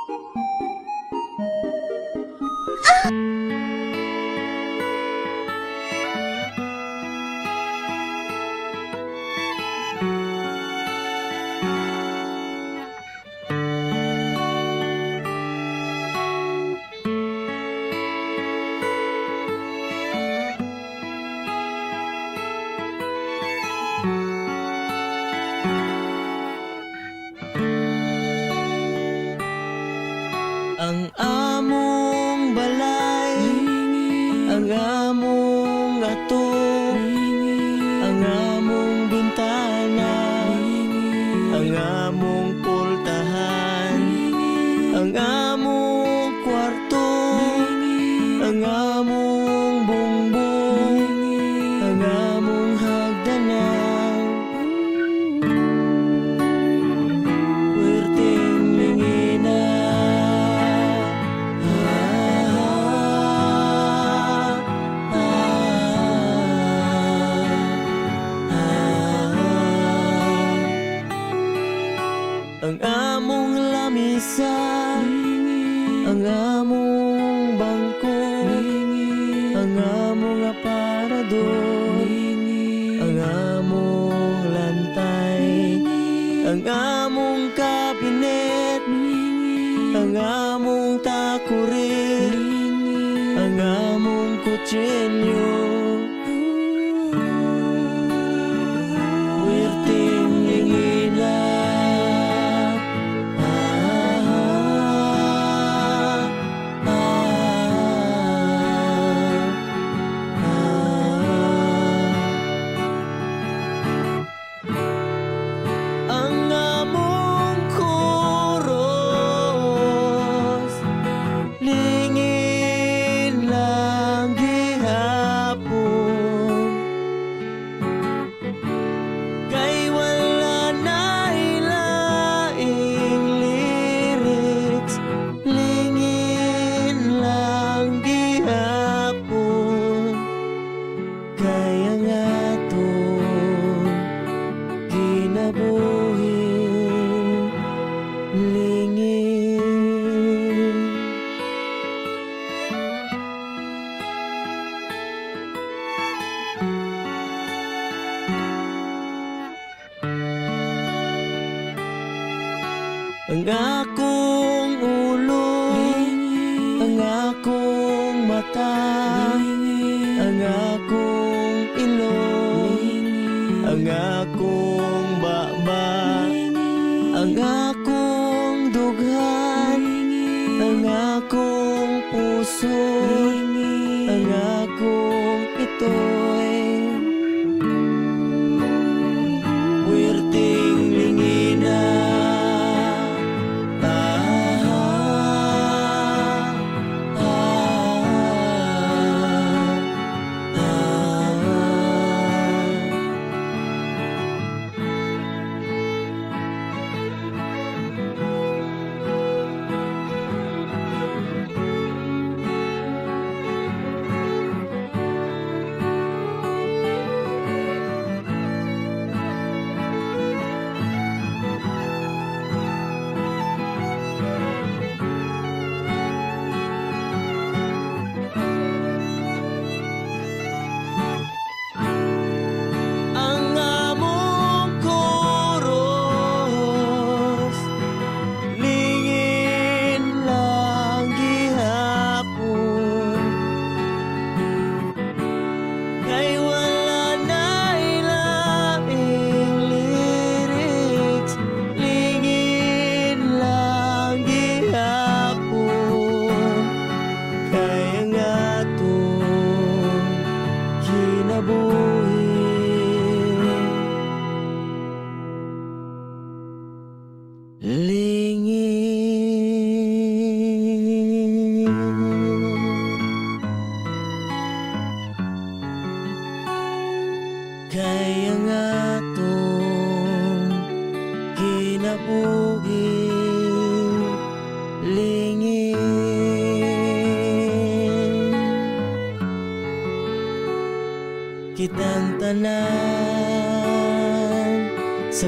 Ang among balay, ang among ato, ang among bintana, ang among pultahan, ang among kwarto, ang among bumbong, ang among hagdanan. Puwerteng lingina, ang among lamisa, ang among bangko, ang among aparador, ang among lantay, ang among kabinet, ang among takurit, ang among kutsilyo. Puwerteng lingina, ang among kuros, lingin lang gihapon. Kay wala na'y laing lyrics, lingin lang gihapon. Kaya nga to kinabuhi lingin. Ang akong ulo, ang akong mata, ang akong ilong, ang akong baba, ang akong dughan, ang akong puso, ang akong ito'y puwerteng lingina. Ang among kuros, lingin lang gihapon. Kay wala na'y laing lyrics, lingin lang gihapon. Kaya nga to kinabuhi lingin. Kaya nga to kinabuhi lingin. Kitang tanan sa